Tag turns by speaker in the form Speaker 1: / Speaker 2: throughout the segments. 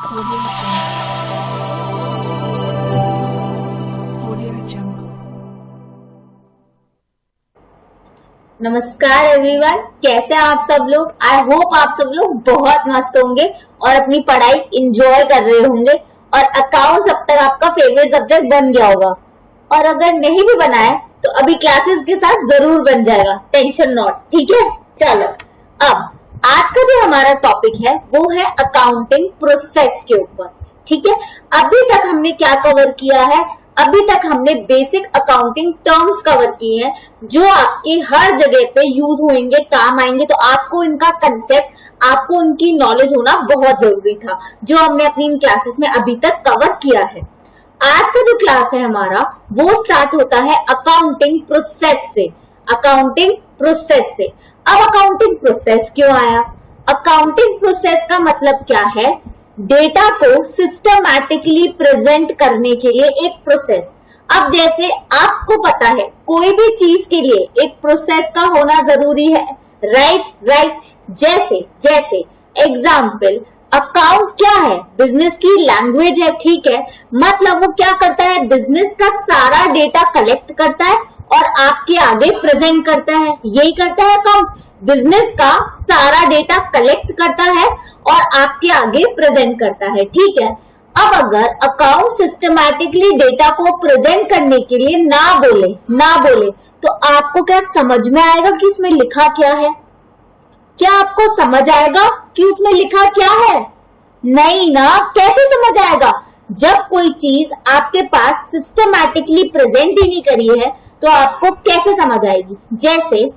Speaker 1: Audio Jungle.
Speaker 2: नमस्कार everyone, कैसे हैं आप सब लोग। आई होप आप सब लोग बहुत मस्त होंगे और अपनी पढ़ाई एंजॉय कर रहे होंगे और अकाउंट्स अब तक आपका फेवरेट सब्जेक्ट बन गया होगा, और अगर नहीं भी बना है तो अभी क्लासेस के साथ जरूर बन जाएगा, टेंशन नॉट। ठीक है, चलो अब आज का जो हमारा टॉपिक है वो है अकाउंटिंग प्रोसेस के ऊपर। ठीक है, अभी तक हमने क्या कवर किया है, अभी तक हमने बेसिक अकाउंटिंग टर्म्स कवर किए हैं जो आपके हर जगह पे यूज होंगे, काम आएंगे। तो आपको इनका कंसेप्ट, आपको उनकी नॉलेज होना बहुत जरूरी था, जो हमने अपनी इन क्लासेस में अभी तक कवर किया है। आज का जो क्लास है हमारा वो स्टार्ट होता है अकाउंटिंग प्रोसेस से। अकाउंटिंग प्रोसेस से अब अकाउंटिंग प्रोसेस क्यों आया? अकाउंटिंग प्रोसेस का मतलब क्या है? डेटा को सिस्टमैटिकली प्रेजेंट करने के लिए एक प्रोसेस। अब जैसे आपको पता है कोई भी चीज के लिए एक प्रोसेस का होना जरूरी है, राइट। जैसे एग्जाम्पल, अकाउंट क्या है? बिजनेस की लैंग्वेज है। ठीक है, मतलब वो क्या करता है? बिजनेस का सारा डेटा कलेक्ट करता है और आपके आगे प्रेजेंट करता है। यही करता है अकाउंट, बिजनेस का सारा डेटा कलेक्ट करता है और आपके आगे प्रेजेंट करता है। ठीक है, अब अगर अकाउंट सिस्टमैटिकली डेटा को प्रेजेंट करने के लिए ना बोले तो आपको क्या समझ में आएगा कि उसमें लिखा क्या है? क्या आपको समझ आएगा कि उसमें लिखा क्या है? नहीं ना। कैसे समझ आएगा? जब कोई चीज आपके पास सिस्टमैटिकली प्रेजेंट ही नहीं करी है तो आपको कैसे समझ आएगी? जैसे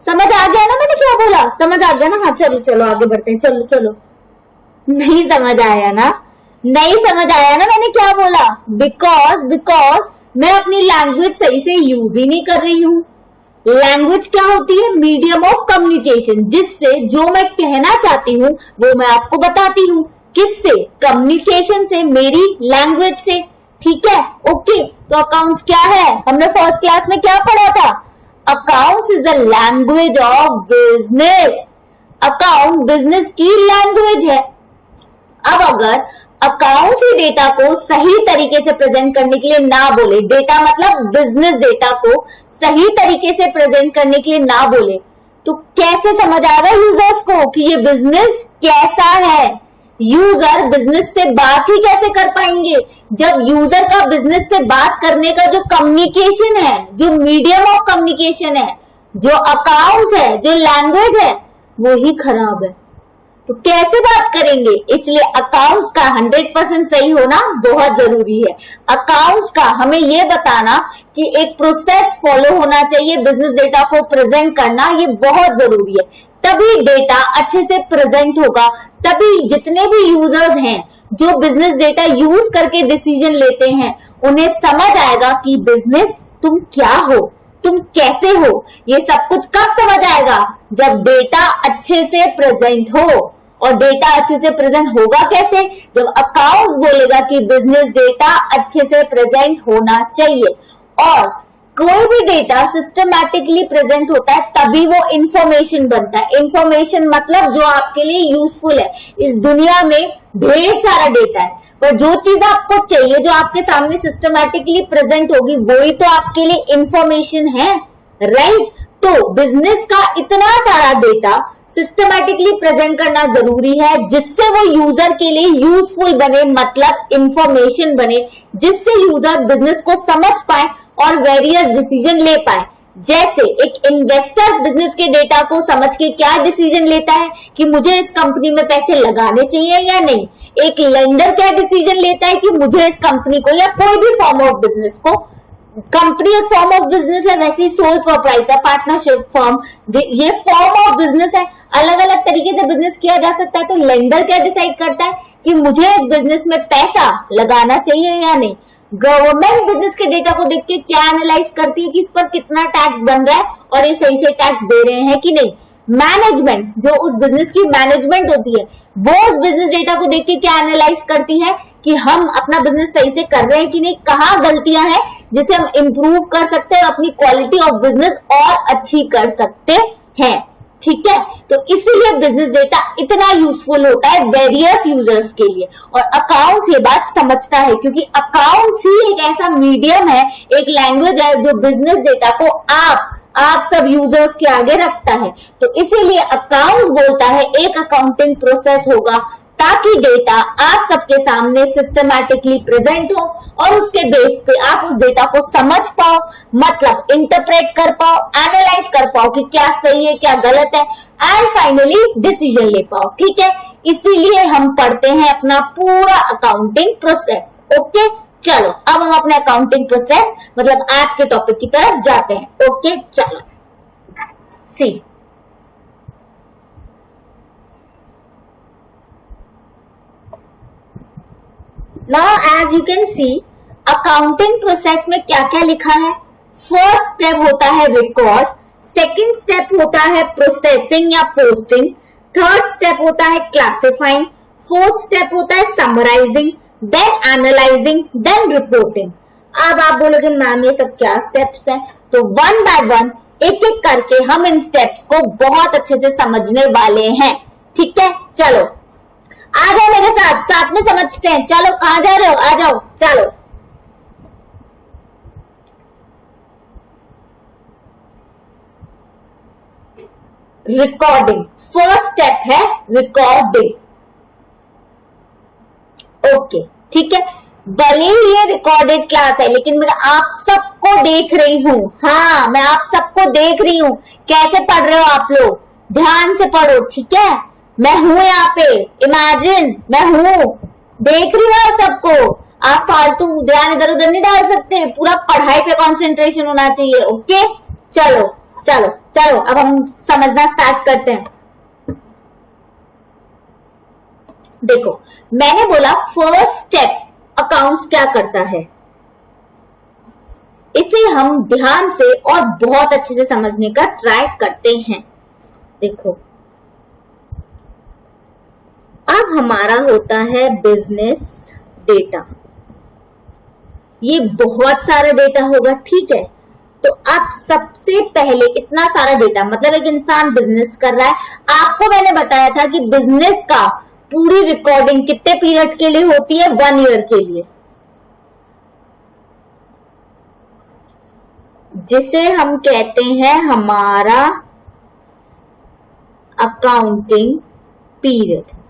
Speaker 2: समझ आ गया ना मैंने क्या बोला? समझ आ गया ना? हाँ चलो आगे बढ़ते हैं। चलो नहीं समझ आया ना? नहीं समझ आया ना मैंने क्या बोला? बिकॉज मैं अपनी लैंग्वेज सही से यूज ही नहीं कर रही हूँ। लैंग्वेज क्या होती है? मीडियम ऑफ कम्युनिकेशन, जिससे जो मैं कहना चाहती हूँ वो मैं आपको बताती हूँ। किससे? कम्युनिकेशन से, मेरी लैंग्वेज से। ठीक है, ओके। तो अकाउंट्स क्या है? हमने फर्स्ट क्लास में क्या पढ़ा था? Accounts is the language of business. Account business की लैंग्वेज है। अब अगर अकाउंट्स ही डेटा को सही तरीके से प्रेजेंट करने के लिए ना बोले, डेटा मतलब बिजनेस डेटा को सही तरीके से प्रेजेंट करने के लिए ना बोले, तो कैसे समझ आएगा यूजर्स को कि ये बिजनेस कैसा है? यूजर बिजनेस से बात ही कैसे कर पाएंगे जब यूजर का बिजनेस से बात करने का जो कम्युनिकेशन है, जो मीडियम ऑफ कम्युनिकेशन है, जो अकाउंट्स है, जो लैंग्वेज है, वो ही खराब है। तो कैसे बात करेंगे? इसलिए अकाउंट्स का 100% सही होना बहुत जरूरी है। अकाउंट्स का हमें ये बताना कि एक प्रोसेस फॉलो होना चाहिए, बिजनेस डेटा को प्रेजेंट करना ये बहुत जरूरी है। तभी डेटा अच्छे से प्रेजेंट होगा, तभी जितने भी यूजर्स हैं जो बिजनेस डेटा यूज करके डिसीजन लेते हैं उन्हें समझ आएगा कि बिजनेस तुम क्या हो, तुम कैसे हो। ये सब कुछ कब समझ आएगा? जब डेटा अच्छे से प्रेजेंट हो। और डेटा अच्छे से प्रेजेंट होगा कैसे? जब अकाउंट्स बोलेगा कि बिजनेस डेटा अच्छे से प्रेजेंट होना चाहिए। और कोई भी डेटा सिस्टमैटिकली प्रेजेंट होता है तभी वो इंफॉर्मेशन बनता है। इंफॉर्मेशन मतलब जो आपके लिए यूजफुल है। इस दुनिया में ढेर सारा डेटा है, पर जो चीज आपको चाहिए, जो आपके सामने सिस्टमैटिकली प्रेजेंट होगी, वही तो आपके लिए इंफॉर्मेशन है, राइट। तो बिजनेस का इतना सारा डेटा सिस्टमैटिकली प्रेजेंट करना जरूरी है जिससे वो यूजर के लिए यूजफुल बने, मतलब इंफॉर्मेशन बने, जिससे यूजर बिजनेस को समझ पाए और वेरियस डिसीजन ले पाए। जैसे एक इन्वेस्टर बिजनेस के डेटा को समझ के क्या डिसीजन लेता है कि मुझे इस कंपनी में पैसे लगाने चाहिए या नहीं। एक लेंडर क्या डिसीजन लेता है कि मुझे इस कंपनी को या कोई भी फॉर्म ऑफ बिजनेस को, कंपनी एक फॉर्म ऑफ बिजनेस है, वैसे ही सोल प्रोप्राइटर, पार्टनरशिप फॉर्म, ये फॉर्म ऑफ बिजनेस है। अलग अलग तरीके से बिजनेस किया जा सकता है। तो लेंडर क्या डिसाइड करता है कि मुझे इस बिजनेस में पैसा लगाना चाहिए या नहीं। गवर्नमेंट बिजनेस के डेटा को देख के क्या एनालाइज करती है कि इस पर कितना टैक्स बन रहा है और ये सही से टैक्स दे रहे हैं कि नहीं। मैनेजमेंट, जो उस बिजनेस की मैनेजमेंट होती है, वो उस बिजनेस डेटा को देख के क्या एनालाइज करती है कि हम अपना बिजनेस सही से कर रहे हैं कि नहीं, कहाँ गलतियां हैं जिसे हम इम्प्रूव कर सकते हैं, अपनी क्वालिटी ऑफ बिजनेस और अच्छी कर सकते हैं। ठीक है, तो इसीलिए बिजनेस डेटा इतना यूजफुल होता है वेरियस यूजर्स के लिए। और अकाउंट्स ये बात समझता है क्योंकि अकाउंट्स ही एक ऐसा मीडियम है, एक लैंग्वेज है जो बिजनेस डेटा को आप सब यूजर्स के आगे रखता है। तो इसीलिए अकाउंट्स बोलता है एक अकाउंटिंग प्रोसेस होगा ताकि डेटा आप सबके सामने सिस्टमैटिकली प्रेजेंट हो और उसके बेस पे आप उस डेटा को समझ पाओ, मतलब इंटरप्रेट कर पाओ, एनालाइज कर पाओ कि क्या सही है क्या गलत है, एंड फाइनली डिसीजन ले पाओ। ठीक है, इसीलिए हम पढ़ते हैं अपना पूरा अकाउंटिंग प्रोसेस। ओके, चलो अब हम अपने अकाउंटिंग प्रोसेस मतलब आज के टॉपिक की तरफ जाते हैं। ओके, चलो सी Now as you can see, accounting process में क्या क्या लिखा है। फर्स्ट स्टेप होता है रिकॉर्ड, सेकंड स्टेप होता है प्रोसेसिंग या पोस्टिंग, थर्ड स्टेप होता है क्लासिफाइंग, फोर्थ स्टेप होता है summarising, then analysing, then reporting. अब आप बोलोगे मैम ये सब क्या स्टेप्स हैं, तो वन बाय वन एक एक करके हम इन स्टेप्स को बहुत अच्छे से समझने वाले हैं। ठीक है, चलो आ जाओ मेरे साथ, साथ में समझते हैं। चलो कहां जा रहे हो, आ जाओ चलो। रिकॉर्डिंग, फर्स्ट स्टेप है रिकॉर्डिंग। ओके ठीक है, भले ही ये रिकॉर्डेड क्लास है लेकिन मैं आप सबको देख रही हूँ। हाँ, मैं आप सबको देख रही हूँ। कैसे पढ़ रहे हो आप लोग, ध्यान से पढ़ो। ठीक है, मैं हूं यहाँ पे, इमेजिन मैं हूं, देख रही हूँ सबको। आप फालतू ध्यान इधर उधर नहीं डाल सकते, पूरा पढ़ाई पे कंसंट्रेशन होना चाहिए। ओके, चलो चलो चलो अब हम समझना स्टार्ट करते हैं। देखो मैंने बोला फर्स्ट स्टेप अकाउंट्स क्या करता है, इसे हम ध्यान से और बहुत अच्छे से समझने का ट्राई करते हैं। देखो अब हमारा होता है बिजनेस डेटा, ये बहुत सारा डेटा होगा। ठीक है, तो अब सबसे पहले इतना सारा डेटा मतलब एक इंसान बिजनेस कर रहा है, आपको मैंने बताया था कि बिजनेस का पूरी रिकॉर्डिंग कितने पीरियड के लिए होती है, 1 ईयर के लिए, जिसे हम कहते हैं हमारा अकाउंटिंग पीरियड।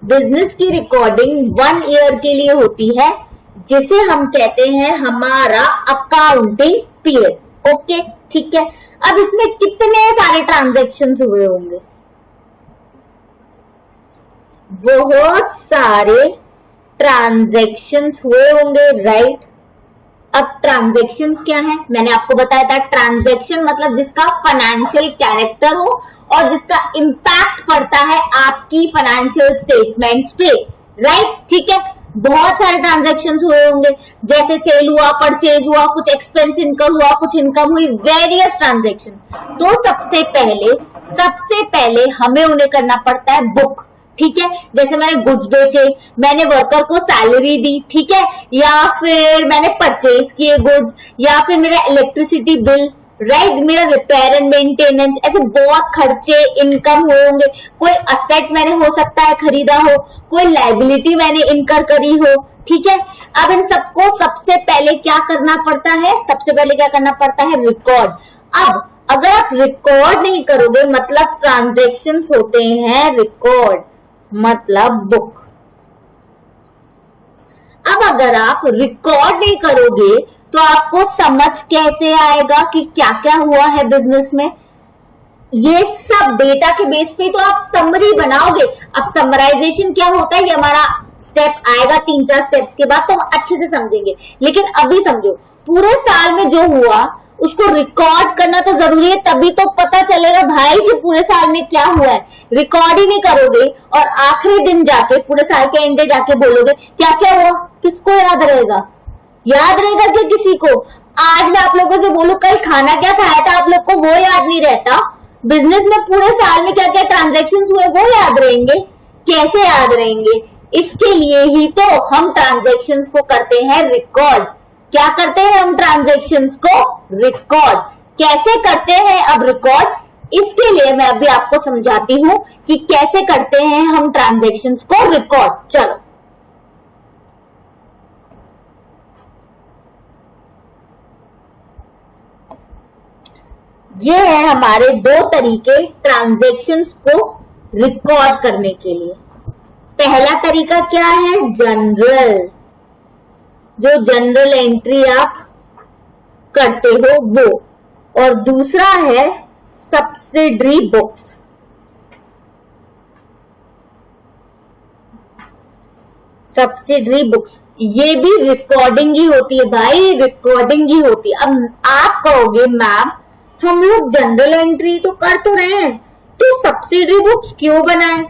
Speaker 2: बिजनेस की रिकॉर्डिंग 1 ईयर के लिए होती है जिसे हम कहते हैं हमारा अकाउंटिंग पीरियड। ओके ठीक है, अब इसमें कितने सारे ट्रांजैक्शंस हुए होंगे, बहुत सारे ट्रांजैक्शंस हुए होंगे, राइट। अब ट्रांजैक्शंस क्या है, मैंने आपको बताया था ट्रांजैक्शन मतलब जिसका फाइनेंशियल कैरेक्टर हो और जिसका इम्पैक्ट पड़ता है आपकी फाइनेंशियल स्टेटमेंट्स पे, राइट। ठीक है, बहुत सारे ट्रांजैक्शंस हुए होंगे, जैसे सेल हुआ, परचेज हुआ, कुछ एक्सपेंस इनकम हुआ, कुछ इनकम हुई, वेरियस ट्रांजैक्शन। तो सबसे पहले हमें उन्हें करना पड़ता है बुक। ठीक है, जैसे मैंने गुड्स बेचे, मैंने वर्कर को सैलरी दी, ठीक है, या फिर मैंने परचेज किए गुड्स, या फिर मेरा इलेक्ट्रिसिटी बिल, राइट, मेरा रिपेयर एंड मेंटेनेंस, ऐसे बहुत खर्चे इनकम हुए होंगे। कोई असेट मैंने हो सकता है खरीदा हो, कोई लायबिलिटी मैंने इनकर करी हो। ठीक है, अब इन सबको सबसे पहले क्या करना पड़ता है, सबसे पहले क्या करना पड़ता है, रिकॉर्ड। अब अगर आप रिकॉर्ड नहीं करोगे मतलब ट्रांजैक्शंस होते हैं रिकॉर्ड मतलब बुक। अब अगर आप रिकॉर्ड नहीं करोगे तो आपको समझ कैसे आएगा कि क्या क्या हुआ है बिजनेस में। ये सब डेटा के बेस पे तो आप समरी बनाओगे। अब समराइजेशन क्या होता है, ये हमारा स्टेप आएगा 3-4 स्टेप्स के बाद, तो हम अच्छे से समझेंगे। लेकिन अभी समझो, पूरे साल में जो हुआ उसको रिकॉर्ड करना तो जरूरी है, तभी तो पता चलेगा भाई कि पूरे साल में क्या हुआ है। रिकॉर्ड ही नहीं करोगे और आखिरी दिन जाके पूरे साल के एंड जाके बोलोगे क्या क्या हुआ, किसको याद रहेगा? याद रहेगा क्या किसी को? आज मैं आप लोगों से बोलूं कल खाना क्या खाया था, आप लोग को वो याद नहीं रहता। बिजनेस में पूरे साल में क्या क्या ट्रांजैक्शंस हुए वो याद रहेंगे? कैसे याद रहेंगे? इसके लिए ही तो हम ट्रांजैक्शंस को करते हैं रिकॉर्ड। क्या करते हैं हम ट्रांजैक्शंस को? रिकॉर्ड। कैसे करते हैं अब रिकॉर्ड? इसके लिए मैं अभी आपको समझाती हूं कि कैसे करते हैं हम ट्रांजैक्शंस को रिकॉर्ड। चलो, ये है हमारे दो तरीके ट्रांजैक्शंस को रिकॉर्ड करने के लिए। पहला तरीका क्या है? जनरल, जो जनरल एंट्री आप करते हो वो, और दूसरा है सब्सिडरी बुक्स। सब्सिडरी बुक्स ये भी रिकॉर्डिंग ही होती है भाई, रिकॉर्डिंग ही होती है। अब आप कहोगे मैम हम लोग जनरल एंट्री तो कर तो रहे हैं, तो सब्सिडरी बुक्स क्यों बनाए?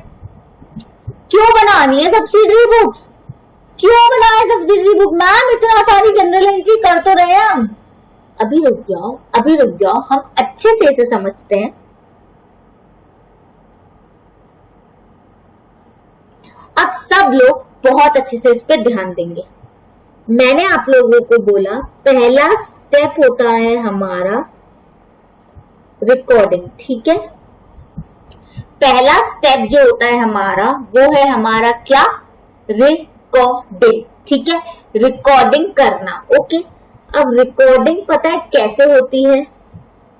Speaker 2: क्यों बनानी है सब्सिडरी बुक्स? क्यों बनाए सब्सिडरी बुक? मैम इतना सारी जनरल एंट्री कर तो रहे हैं हम। अभी रुक जाओ, अभी रुक जाओ, हम अच्छे से इसे समझते हैं। अब सब लोग बहुत अच्छे से इस पे ध्यान देंगे। मैंने आप लोगों को बोला पहला स्टेप होता है हमारा रिकॉर्डिंग, ठीक है। पहला स्टेप जो होता है हमारा वो है हमारा क्या? रिकॉर्डिंग, ठीक है, रिकॉर्डिंग करना। ओके, अब रिकॉर्डिंग पता है कैसे होती है?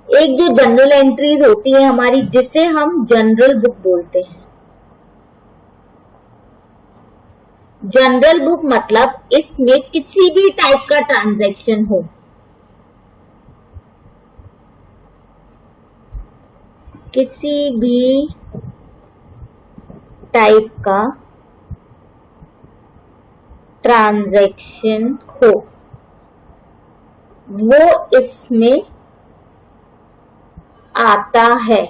Speaker 2: एक जो जनरल एंट्रीज होती है हमारी, जिसे हम जनरल बुक बोलते हैं। जनरल बुक मतलब इसमें किसी भी टाइप का ट्रांजैक्शन हो, किसी भी टाइप का ट्रांजैक्शन हो, वो इसमें आता है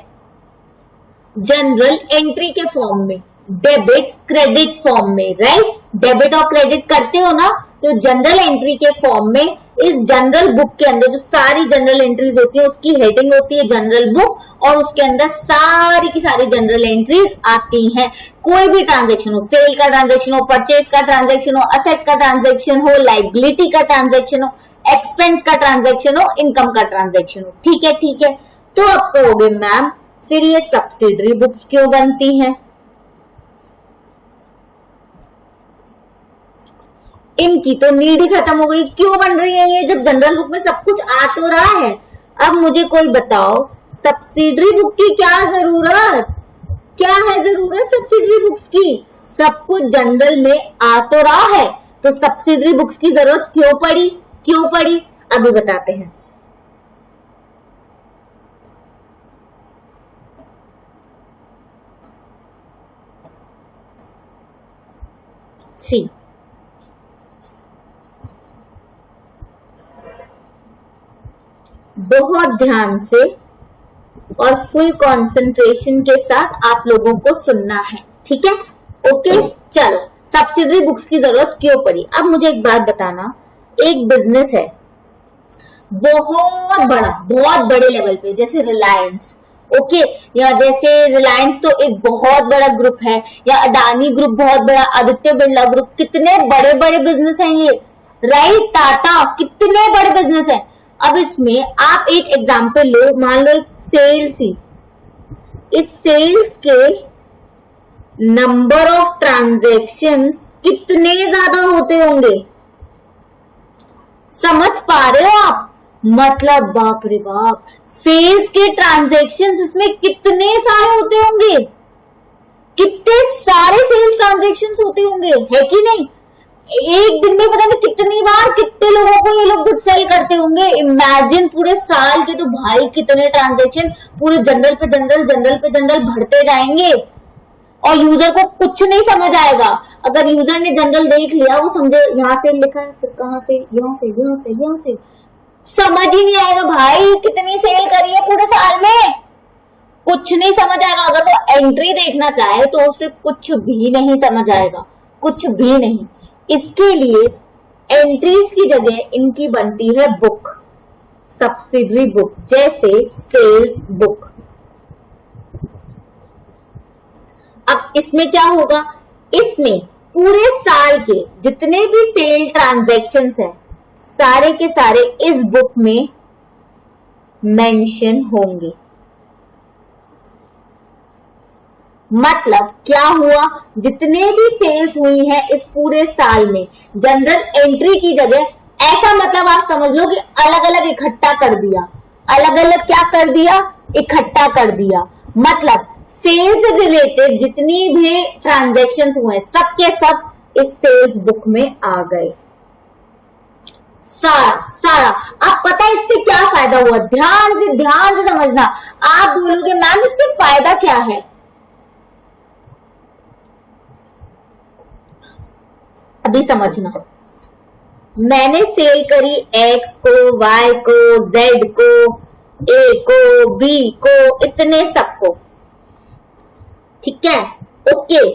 Speaker 2: जनरल एंट्री के फॉर्म में, डेबिट क्रेडिट फॉर्म में, राइट। डेबिट और क्रेडिट करते हो ना, तो जनरल एंट्री के फॉर्म में इस जनरल बुक के अंदर जो सारी जनरल एंट्रीज होती है उसकी हेडिंग होती है जनरल बुक, और उसके अंदर सारी की सारी जनरल एंट्रीज आती हैं। कोई भी ट्रांजैक्शन हो, सेल का ट्रांजैक्शन हो, परचेज का ट्रांजैक्शन हो, असेट का ट्रांजैक्शन हो, लायबिलिटी का ट्रांजैक्शन हो, एक्सपेंस का ट्रांजैक्शन हो, इनकम का ट्रांजैक्शन हो, ठीक है, ठीक है। तो अब कहोगे मैम फिर ये सब्सिडरी बुक्स क्यों बनती हैं? इनकी तो नीड ही खत्म हो गई। क्यों बन रही है ये, जब जनरल बुक में सब कुछ आ तो रहा है? अब मुझे कोई बताओ सब्सिडरी बुक की क्या जरूरत? क्या है जरूरत सब्सिडरी बुक्स की? सब कुछ जनरल में आ तो रहा है, तो सब्सिडरी बुक्स की जरूरत क्यों पड़ी? क्यों पड़ी अभी बताते हैं। सी, बहुत ध्यान से और फुल कंसंट्रेशन के साथ आप लोगों को सुनना है, ठीक है, ओके। चलो, सब्सिडरी बुक्स की जरूरत क्यों पड़ी? अब मुझे एक बात बताना, एक बिजनेस है बहुत बड़ा, बहुत बड़े लेवल पे, जैसे रिलायंस, ओके, या जैसे रिलायंस तो एक बहुत बड़ा ग्रुप है, या अडानी ग्रुप बहुत बड़ा, आदित्य बिरला ग्रुप, कितने बड़े बड़े बिजनेस हैं ये, राइट। टाटा, कितने बड़े बिजनेस हैं। अब इसमें आप एक एग्जांपल लो, मान लो एक सेल्स ही, इस सेल्स के नंबर ऑफ ट्रांजैक्शंस कितने ज्यादा होते होंगे? समझ पा रहे हो आप? मतलब बाप रे बाप, सेल्स के ट्रांजैक्शंस इसमें कितने सारे होते होंगे, कितने सारे सेल्स ट्रांजैक्शंस होते होंगे, है कि नहीं? एक दिन में पता नहीं कितनी बार कितने लोगों को ये लोग गुड सेल करते होंगे। इमेजिन पूरे साल के तो भाई कितने ट्रांजैक्शन पूरे जनरल पे जनरल, जनरल पे जनरल बढ़ते जाएंगे, और यूजर को कुछ नहीं समझ आएगा। अगर यूजर ने जनरल देख लिया, वो समझे यहाँ से लिखा है, फिर कहाँ से, यहाँ से, यहाँ से, यहाँ से, समझ ही नहीं आएगा भाई कितनी सेल करी है पूरे साल में, कुछ नहीं समझ आएगा। अगर वो एंट्री देखना चाहे तो उसे कुछ भी नहीं समझ आएगा, कुछ भी नहीं। इसके लिए एंट्रीज की जगह इनकी बनती है बुक, सब्सिडरी बुक, जैसे सेल्स बुक। अब इसमें क्या होगा? इसमें पूरे साल के जितने भी सेल ट्रांजैक्शंस हैं, सारे के सारे इस बुक में मेंशन होंगे। मतलब क्या हुआ, जितने भी सेल्स हुई है इस पूरे साल में जनरल एंट्री की जगह, ऐसा मतलब आप समझ लो कि अलग अलग इकट्ठा कर दिया, अलग अलग क्या कर दिया, इकट्ठा कर दिया। मतलब सेल्स से रिलेटेड जितनी भी ट्रांजैक्शंस हुए सब के सब इस सेल्स बुक में आ गए, सारा सारा। अब पता है इससे क्या फायदा हुआ, ध्यान से समझना। आप बोलोगे मैम इससे फायदा क्या है, अभी समझना। मैंने सेल करी एक्स को, वाई को, जेड को, ए को, बी को, इतने सबको, ठीक है, ओके।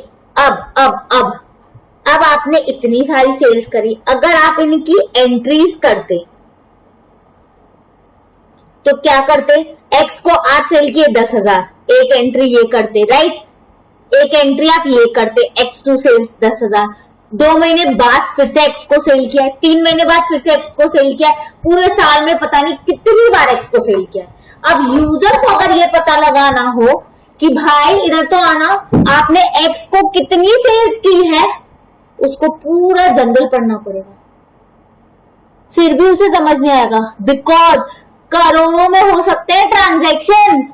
Speaker 2: अब आपने इतनी सारी सेल्स करी, अगर आप इनकी एंट्रीज करते तो क्या करते, एक्स को आज सेल किए 10,000, एक एंट्री ये करते, राइट, एक एंट्री आप ये करते, एक्स टू सेल्स 10,000, 2 महीने बाद फिर से एक्स को सेल किया, 3 महीने बाद फिर से एक्स को सेल किया, पूरे साल में पता नहीं कितनी बार एक्स को सेल किया। अब यूजर को अगर ये पता लगाना हो कि भाई इधर तो आना, आपने एक्स को कितनी सेल्स की है, उसको पूरा जनरल पढ़ना पड़ेगा, फिर भी उसे समझ नहीं आएगा, बिकॉज करोड़ों में हो सकते हैं ट्रांजैक्शंस।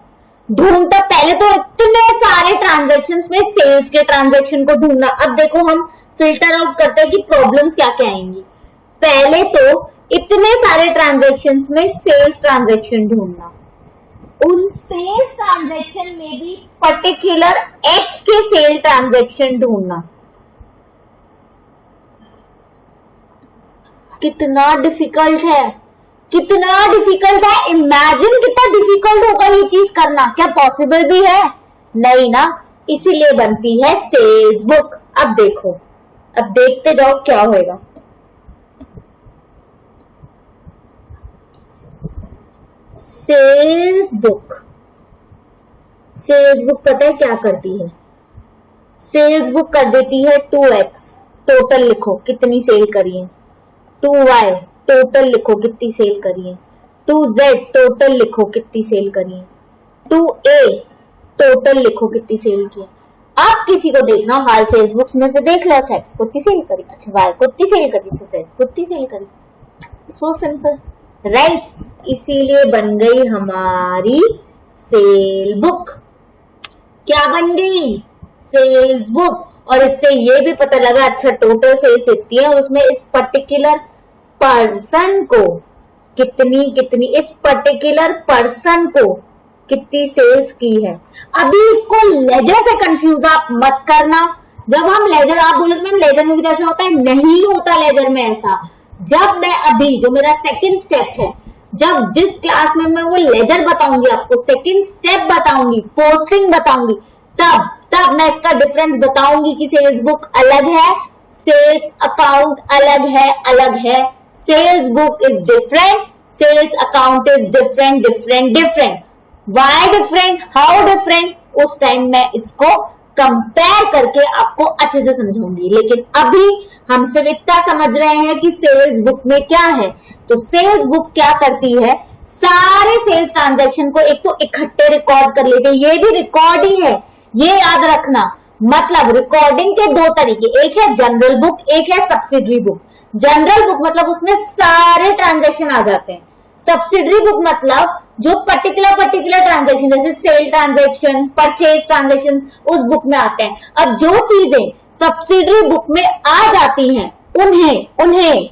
Speaker 2: ढूंढता पहले तो इतने सारे ट्रांजैक्शंस में सेल्स के ट्रांजैक्शन को ढूंढना। अब देखो हम फिल्टर आउट करते हैं कि प्रॉब्लम्स क्या क्या आएंगी। पहले तो इतने सारे ट्रांजैक्शंस में सेल्स ट्रांजैक्शन ढूंढना, उन सेल्स ट्रांजैक्शन में भी पर्टिकुलर एक्स के सेल ट्रांजैक्शन ढूंढना, कितना डिफिकल्ट है, कितना डिफिकल्ट है। इमेजिन कितना डिफिकल्ट होगा ये चीज करना, क्या पॉसिबल भी है, नहीं ना, इसीलिए बनती है सेल्स बुक। अब देखो, अब देखते जाओ क्या होएगा। सेल्स बुक, सेल्स बुक पता है क्या करती है, सेल्स बुक कर देती है 2x, टोटल लिखो कितनी सेल करी है, 2y टोटल लिखो कितनी सेल करी है, 2z टोटल लिखो कितनी सेल करी है, 2a टोटल लिखो कितनी सेल की है। आप किसी को देखना हाल सेल्स बुक्स में से देख लो, अच्छा एक्स को कितनी सेल करी, अच्छा वाई को कितनी सेल करी, अच्छा जेड को कितनी सेल करी, सो सिंपल, राइट। इसीलिए बन गई हमारी सेल बुक। क्या बन गई, सेल्स बुक। और इससे ये भी पता लगा, अच्छा टोटल सेल्स इतनी है, उसमें इस पर्टिकुलर पर्सन को कितनी कितनी, इस पर्टिकुलर पर्सन को कितनी सेल्स की है। अभी इसको लेजर से कंफ्यूज आप मत करना। जब हम लेजर, आप बोलोगे मैम लेजर में भी ऐसा होता है, नहीं होता लेजर में ऐसा। जब मैं अभी जो मेरा सेकंड स्टेप है, जब जिस क्लास में मैं वो लेजर बताऊंगी आपको, सेकंड स्टेप बताऊंगी, पोस्टिंग बताऊंगी, तब मैं इसका डिफरेंस बताऊंगी कि सेल्स बुक अलग है, सेल्स अकाउंट अलग है, sales book is different, sales account is different. Why different, how different, उस टाइम मैं इसको कंपेयर करके आपको अच्छे से समझाऊंगी। लेकिन अभी हम सिर्फ इतना समझ रहे हैं कि सेल्स बुक में क्या है। तो सेल्स बुक क्या करती है, सारे सेल्स ट्रांजैक्शन को एक तो इकट्ठे रिकॉर्ड कर लेते हैं, ये भी रिकॉर्ड ही है, ये याद रखना। मतलब रिकॉर्डिंग के 2 तरीके, एक है जनरल बुक, एक है सब्सिडरी बुक। जनरल बुक मतलब उसमें सारे ट्रांजैक्शन आ जाते हैं, सब्सिडरी बुक मतलब जो पर्टिकुलर ट्रांजैक्शन जैसे सेल ट्रांजैक्शन, परचेज ट्रांजैक्शन उस बुक में आते हैं। अब जो चीजें सब्सिडरी बुक में आ जाती हैं उन्हें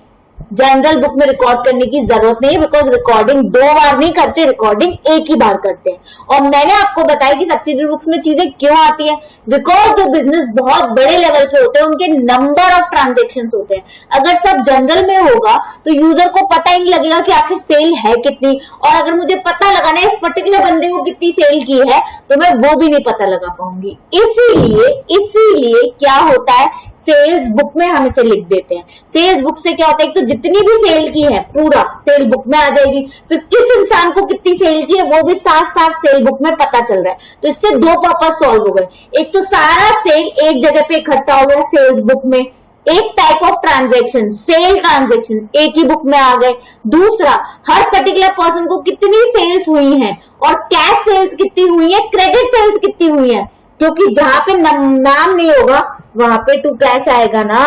Speaker 2: जनरल बुक में रिकॉर्ड करने की जरूरत नहीं है, बिकॉज रिकॉर्डिंग 2 बार नहीं करते, रिकॉर्डिंग एक ही बार करते हैं। और मैंने आपको बताया कि सब्सिडरी बुक्स में चीजें क्यों आती है, बिकॉज जो बिजनेस बहुत बड़े लेवल पे होते हैं उनके नंबर ऑफ ट्रांजेक्शन होते हैं। अगर सब जनरल में होगा तो यूजर को पता ही नहीं लगेगा कि आखिर सेल है कितनी, और अगर मुझे पता लगाना है इस पर्टिकुलर बंदे को कितनी सेल की है तो मैं वो भी नहीं पता लगा पाऊंगी। इसीलिए क्या होता है, सेल्स बुक में हम इसे लिख देते हैं। सेल्स बुक से क्या होता है, एक तो जितनी भी सेल की है पूरा सेल बुक में आ जाएगी, फिर किस इंसान को कितनी सेल की है वो भी साफ सेल बुक में पता चल रहा है। तो इससे 2 पर्पस सॉल्व हो गए, एक तो सारा सेल एक जगह पे इकट्ठा हो गया सेल्स बुक में, एक type of transaction sale transaction एक ही बुक में आ गए। दूसरा, हर पर्टिकुलर पर्सन को कितनी सेल्स हुई हैं और कैश सेल्स कितनी हुई है, क्रेडिट सेल्स कितनी हुई है, क्योंकि जहां पे नाम नहीं होगा वहां पे टू कैश आएगा ना,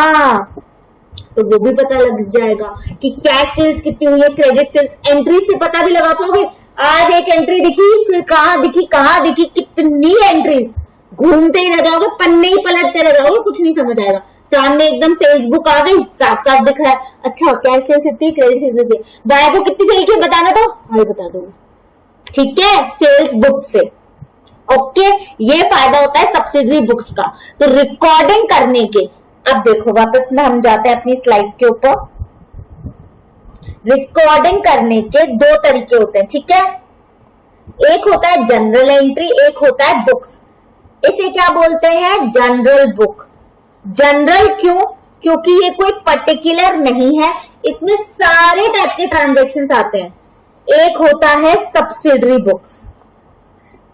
Speaker 2: तो वो भी पता लग जाएगा कि कैश सेल्स कितनी हुई है, क्रेडिट सेल्स एंट्री से पता भी लगा पाओगे। आज एक एंट्री दिखी, फिर कहां दिखी, कितनी एंट्रीज, घूमते ही रह जाओगे, पन्ने ही पलटते रह जाओगे, कुछ नहीं समझ आएगा। सामने एकदम सेल्स बुक आ गई, साफ साफ दिख रहा है, अच्छा कैश सेल्स इतनी, क्रेडिट सेल्स इतनी, बाय को कितनी सेल की बताना तो हाँ बता दो, ठीक है, सेल्स बुक से। ओके, ये फायदा होता है सब्सिडरी बुक्स का। तो रिकॉर्डिंग करने के, अब देखो वापस में हम जाते हैं अपनी स्लाइड के ऊपर। रिकॉर्डिंग करने के दो तरीके होते हैं, ठीक है, एक होता है जनरल एंट्री, एक होता है बुक्स। इसे क्या बोलते हैं, जनरल बुक। जनरल क्यों, क्योंकि ये कोई पर्टिकुलर नहीं है, इसमें सारे टाइप के ट्रांजेक्शन आते हैं। एक होता है सब्सिडरी बुक्स,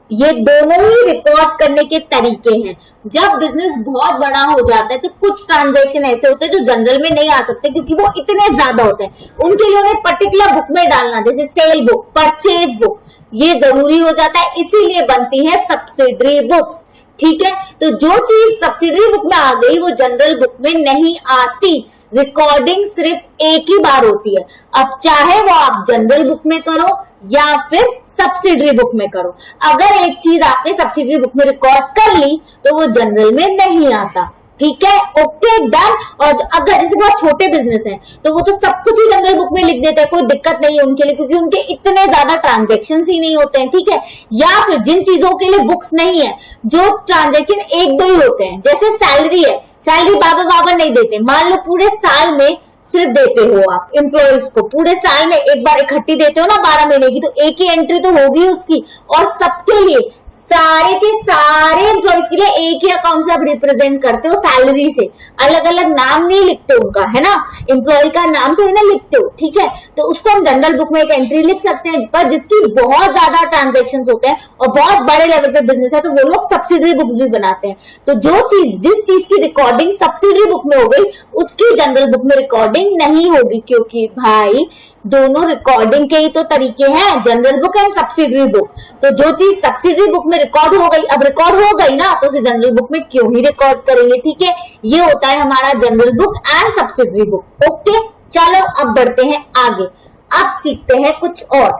Speaker 2: ये दोनों ही रिकॉर्ड करने के तरीके हैं। जब बिजनेस बहुत बड़ा हो जाता है तो कुछ ट्रांजैक्शन ऐसे होते हैं जो जनरल में नहीं आ सकते, क्योंकि वो इतने ज्यादा होते हैं, उनके लिए उन्हें पर्टिकुलर बुक में डालना, जैसे सेल बुक, परचेज बुक, ये जरूरी हो जाता है, इसीलिए बनती है सब्सिडरी बुक्स, ठीक है। तो जो चीज सब्सिडरी बुक में आ गई वो जनरल बुक में नहीं आती। रिकॉर्डिंग सिर्फ एक ही बार होती है, अब चाहे वो आप जनरल बुक में करो या फिर सब्सिडरी बुक में करो। अगर एक चीज आपने सब्सिडरी बुक में रिकॉर्ड कर ली तो वो जनरल में नहीं आता, ठीक है, ओके डन। और अगर जैसे बहुत छोटे बिजनेस हैं तो वो तो सब कुछ ही जनरल बुक में लिख देते हैं, कोई दिक्कत नहीं है उनके लिए, क्योंकि उनके इतने ज्यादा ट्रांजेक्शन ही नहीं होते हैं, ठीक है। या फिर जिन चीजों के लिए बुक्स नहीं है, जो ट्रांजेक्शन एक दो ही होते हैं, जैसे सैलरी है, सैलरी बाबर नहीं देते, मान लो पूरे साल में सिर्फ देते हो आप एम्प्लॉयज को, पूरे साल में एक बार इकट्ठी देते हो ना 12 महीने की, तो एक ही एंट्री तो होगी उसकी। और सबके लिए, सारे के सारे एम्प्लॉयज के लिए एक ही अकाउंट से आप रिप्रेजेंट करते हो सैलरी से, अलग अलग नाम नहीं लिखते उनका, है ना, एम्प्लॉय का नाम तो इन्हें लिखते हो, ठीक है। तो उसको हम जनरल बुक में एक एंट्री लिख सकते हैं, पर जिसकी बहुत ज्यादा ट्रांजेक्शन होते हैं और बहुत बड़े लेवल पे बिजनेस है तो वो लोग सब्सिडरी बुक्स भी बनाते हैं। तो जो चीज, जिस चीज की रिकॉर्डिंग सब्सिडरी बुक में हो गई उसकी जनरल बुक में रिकॉर्डिंग नहीं होगी, क्योंकि भाई दोनों रिकॉर्डिंग के ही तो तरीके हैं, general book and subsidiary book. तो जो चीज सब्सिडरी बुक में रिकॉर्ड हो गई, अब रिकॉर्ड हो गई ना, तो उसे जनरल बुक में क्यों ही रिकॉर्ड करेंगे, ठीक है। ये होता है हमारा general book and subsidiary book. Okay, चलो अब बढ़ते हैं आगे, अब सीखते हैं कुछ और।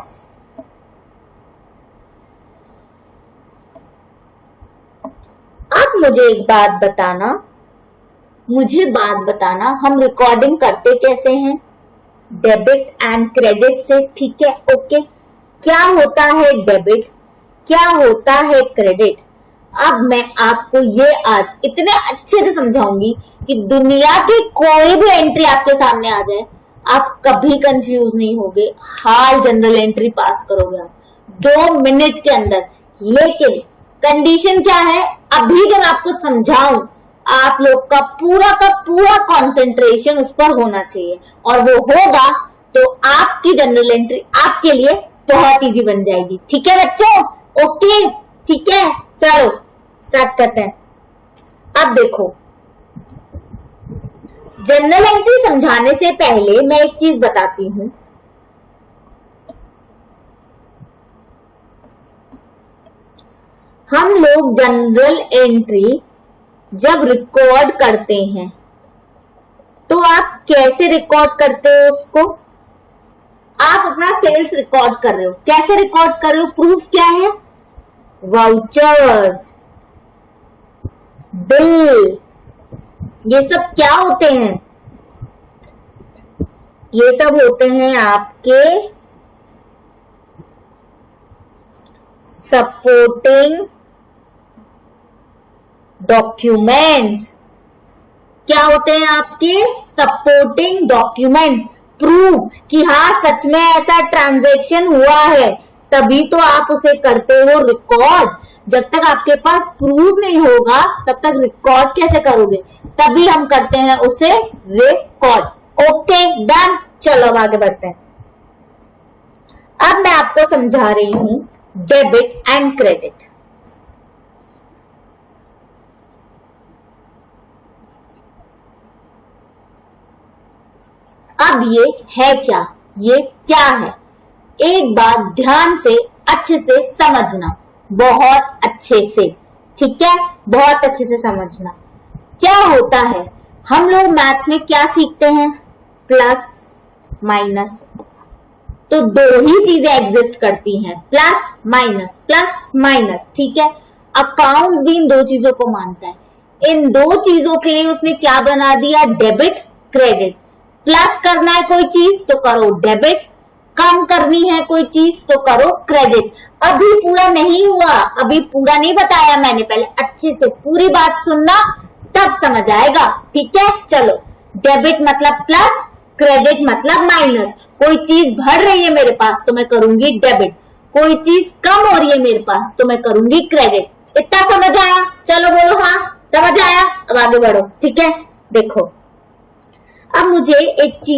Speaker 2: अब मुझे एक बात बताना, हम रिकॉर्डिंग करते कैसे हैं, डेबिट एंड क्रेडिट से, ठीक है, ओके। क्या होता है डेबिट, क्या होता है क्रेडिट, अब मैं आपको ये आज इतने अच्छे से समझाऊंगी कि दुनिया की कोई भी एंट्री आपके सामने आ जाए आप कभी कंफ्यूज नहीं होगे, हाल जनरल एंट्री पास करोगे आप 2 मिनट के अंदर। लेकिन कंडीशन क्या है, अभी जब आपको समझाऊं आप लोग का पूरा कंसंट्रेशन उस पर होना चाहिए, और वो होगा तो आपकी जनरल एंट्री आपके लिए बहुत इजी बन जाएगी, ठीक है बच्चों, ओके, ठीक है। चलो स्टार्ट करते हैं। अब देखो, जनरल एंट्री समझाने से पहले मैं एक चीज बताती हूं। हम लोग जनरल एंट्री जब रिकॉर्ड करते हैं तो आप कैसे रिकॉर्ड करते हो उसको, आप अपना सेल्स रिकॉर्ड कर रहे हो, कैसे रिकॉर्ड कर रहे हो, प्रूफ क्या है, वाउचर्स, बिल, ये सब क्या होते हैं, ये सब होते हैं आपके सपोर्टिंग डॉक्यूमेंट्स। क्या होते हैं आपके सपोर्टिंग डॉक्यूमेंट्स, प्रूफ कि हाँ सच में ऐसा ट्रांजैक्शन हुआ है, तभी तो आप उसे करते हो रिकॉर्ड। जब तक आपके पास प्रूफ नहीं होगा तब तक रिकॉर्ड कैसे करोगे, तभी हम करते हैं उसे रिकॉर्ड। ओके डन, चलो अब आगे बढ़ते हैं। अब मैं आपको समझा रही हूं डेबिट एंड क्रेडिट। अब ये है क्या, ये क्या है, एक बात ध्यान से अच्छे से समझना, बहुत अच्छे से, ठीक है, बहुत अच्छे से समझना क्या होता है। हम लोग मैथ्स में क्या सीखते हैं, प्लस माइनस। तो दो ही चीजें एग्जिस्ट करती हैं, प्लस माइनस, प्लस माइनस। ठीक है, अकाउंट्स भी इन दो चीजों को मानता है। इन दो चीजों के लिए उसने क्या बना दिया, डेबिट क्रेडिट। प्लस करना है कोई चीज तो करो डेबिट, कम करनी है कोई चीज तो करो क्रेडिट। अभी पूरा नहीं हुआ, अभी पूरा नहीं बताया मैंने, पहले अच्छे से पूरी बात सुनना तब समझ आएगा। ठीक है, चलो, डेबिट मतलब प्लस, क्रेडिट मतलब माइनस। कोई चीज बढ़ रही है मेरे पास तो मैं करूंगी डेबिट, कोई चीज कम हो रही है मेरे पास तो मैं करूंगी क्रेडिट। इतना समझ आया? चलो बोलो हाँ समझ आया। अब आगे बढ़ो। ठीक है, देखो अब मुझे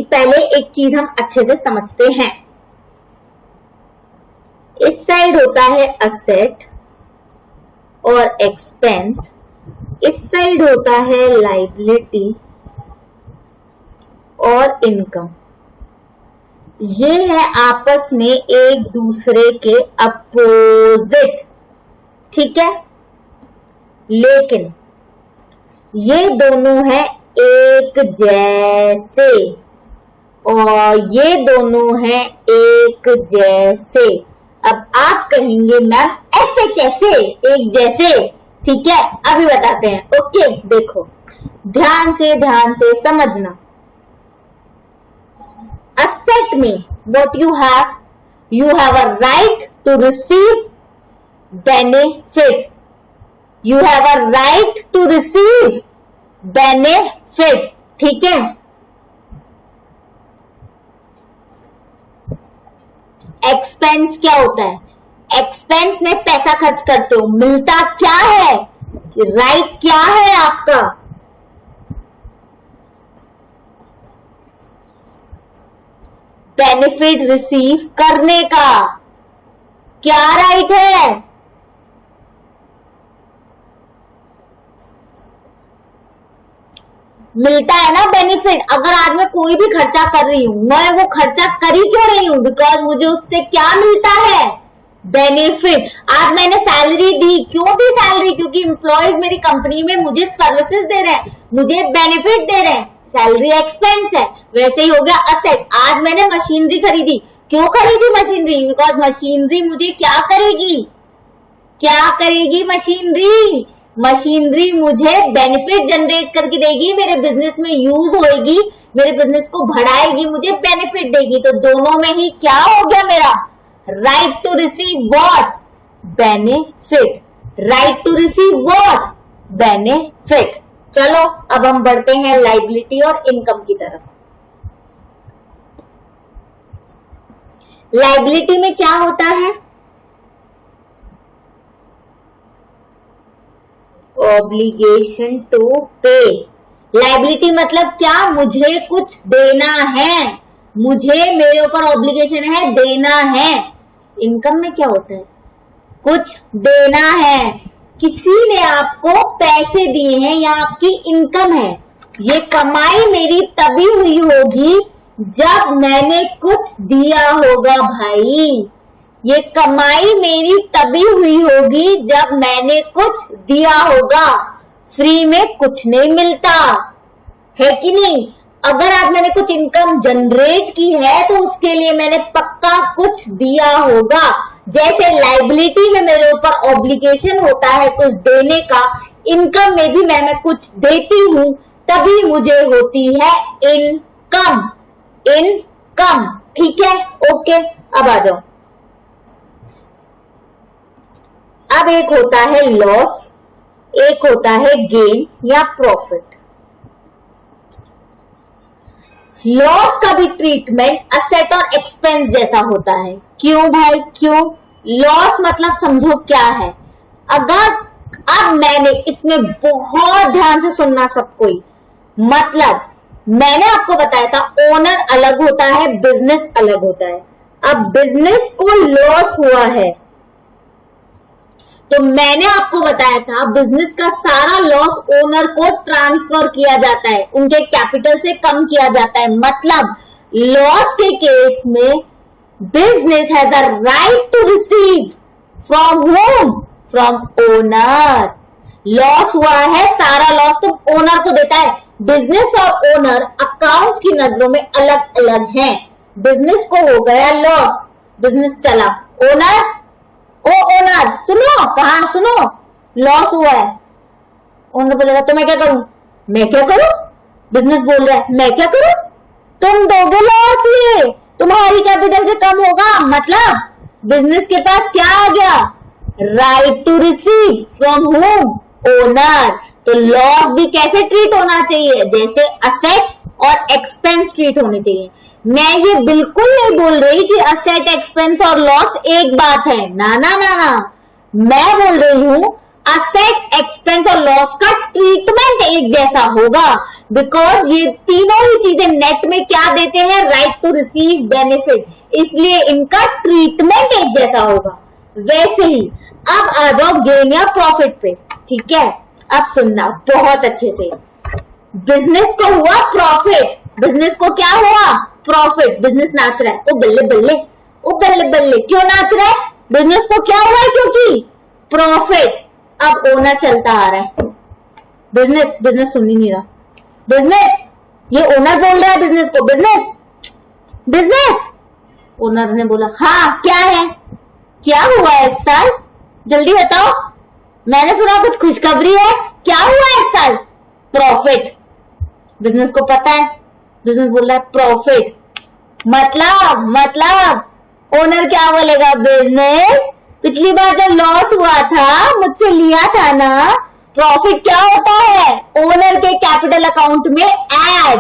Speaker 2: पहले एक चीज हम अच्छे से समझते हैं। इस साइड होता है असेट और एक्सपेंस, इस साइड होता है लायबिलिटी और इनकम। ये है आपस में एक दूसरे के अपोजिट। ठीक है, लेकिन ये दोनों है एक जैसे और ये दोनों है एक जैसे। अब आप कहेंगे मैम ऐसे कैसे एक जैसे? ठीक है, अभी बताते हैं। ओके, देखो ध्यान से समझना। असेट में what you have a right to receive benefit. You have a right to receive benefit. ठीक है, एक्सपेंस क्या होता है? एक्सपेंस में पैसा खर्च करते हो, मिलता क्या है? राइट क्या है आपका? बेनिफिट रिसीव करने का। क्या राइट है? मिलता है ना बेनिफिट। अगर आज मैं कोई भी खर्चा कर रही हूं, मैं वो खर्चा कर ही क्यों रही हूं? बिकॉज मुझे उससे क्या मिलता है, बेनिफिट। आज मैंने सैलरी दी, क्यों दी सैलरी? क्योंकि एम्प्लॉयज मेरी कंपनी में मुझे सर्विसेज दे रहे हैं, मुझे बेनिफिट दे रहे हैं। सैलरी एक्सपेंस है। वैसे ही हो गया असेट। आज मैंने मशीनरी खरीदी, क्यों खरीदी मशीनरी? बिकॉज मशीनरी मुझे क्या करेगी, क्या करेगी मशीनरी? मशीनरी मुझे बेनिफिट जनरेट करके देगी, मेरे बिजनेस में यूज होएगी, मेरे बिजनेस को बढ़ाएगी, मुझे बेनिफिट देगी। तो दोनों में ही क्या हो गया मेरा, right to receive what, benefit. Right to receive what, benefit. चलो अब हम बढ़ते हैं लायबिलिटी और इनकम की तरफ। लायबिलिटी में क्या होता है, ऑब्लिगेशन टू पे। लायबिलिटी मतलब क्या, मुझे कुछ देना है, मुझे मेरे ऊपर ऑब्लिगेशन है, देना है। इनकम में क्या होता है, कुछ देना है, किसी ने आपको पैसे दिए हैं या आपकी इनकम है। ये कमाई मेरी तभी हुई होगी जब मैंने कुछ दिया होगा भाई। ये कमाई मेरी तभी हुई होगी जब मैंने कुछ दिया होगा। फ्री में कुछ नहीं मिलता है कि नहीं? अगर आज मैंने कुछ इनकम जनरेट की है तो उसके लिए मैंने पक्का कुछ दिया होगा। जैसे लायबिलिटी में मेरे ऊपर ऑब्लिगेशन होता है कुछ देने का, इनकम में भी मैं कुछ देती हूं, तभी मुझे होती है इनकम। इनकम, ठीक है, ओके। अब आ जाओ। अब एक होता है लॉस, एक होता है गेन या प्रॉफिट। लॉस का भी ट्रीटमेंट असेट और एक्सपेंस जैसा होता है। क्यों भाई, क्यों? लॉस मतलब समझो क्या है। अगर अब मैंने इसमें बहुत ध्यान से सुनना सब कोई, मतलब मैंने आपको बताया था ओनर अलग होता है, बिजनेस अलग होता है। अब बिजनेस को लॉस हुआ है तो मैंने आपको बताया था बिजनेस का सारा लॉस ओनर को ट्रांसफर किया जाता है, उनके कैपिटल से कम किया जाता है। मतलब लॉस के केस में business has a right to receive from home, from owner. Loss हुआ है, सारा लॉस तुम ओनर को देता है। बिजनेस और ओनर अकाउंट्स की नजरों में अलग अलग हैं। बिजनेस को हो गया लॉस, बिजनेस चला। ओनर, ओ ओनर सुनो, कहा सुनो, लॉस हुआ है। ओनर बोलेगा तो मैं क्या करूं? मैं क्या करूं? बिजनेस बोल रहा है मैं क्या करूं? तुम दोगे लॉस, ये तुम्हारी कैपिटल से कम होगा। मतलब बिजनेस के पास क्या आ गया? Right to receive from home? Owner. तो लॉस भी कैसे ट्रीट होना चाहिए? जैसे असेट और एक्सपेंस ट्रीट होने चाहिए। मैं ये बिल्कुल नहीं बोल रही कि असेट, एक्सपेंस और लॉस एक बात है, ना ना ना ना। मैं बोल रही हूं असेट, एक्सपेंस और लॉस का ट्रीटमेंट एक जैसा होगा, बिकॉज ये तीनों ही चीजें नेट में क्या देते हैं? राइट टू रिसीव बेनिफिट, इसलिए इनका ट्रीटमेंट एक जैसा होगा। वैसे ही अब आ जाओ गेन या प्रॉफिट पे, ठीक है? अब सुनना बहुत अच्छे से। बिजनेस को हुआ प्रॉफिट, बिजनेस को क्या हुआ? प्रॉफिट। बिजनेस नाच रहा है, ओ बल्ले बल्ले, ओ बल्ले बल्ले। क्यों नाच रहा है? बिजनेस को क्या हुआ है? क्योंकि प्रॉफिट। अब ओनर चलता आ रहा है, बिजनेस, बिजनेस सुन ही नहीं रहा। बिजनेस, ये ओनर बोल रहा है बिजनेस को, बिजनेस, बिजनेस। ओनर ने बोला हाँ क्या है, क्या हुआ है इस साल? जल्दी बताओ, मैंने सुना कुछ खुशखबरी है, क्या हुआ है इस साल? प्रॉफिट। बिजनेस को पता है, बिजनेस बोल रहा है प्रॉफिट। मतलब ओनर क्या बोलेगा? बिजनेस, पिछली बार जब लॉस हुआ था, मुझसे लिया था ना, प्रॉफिट क्या होता है? ओनर के कैपिटल अकाउंट में ऐड।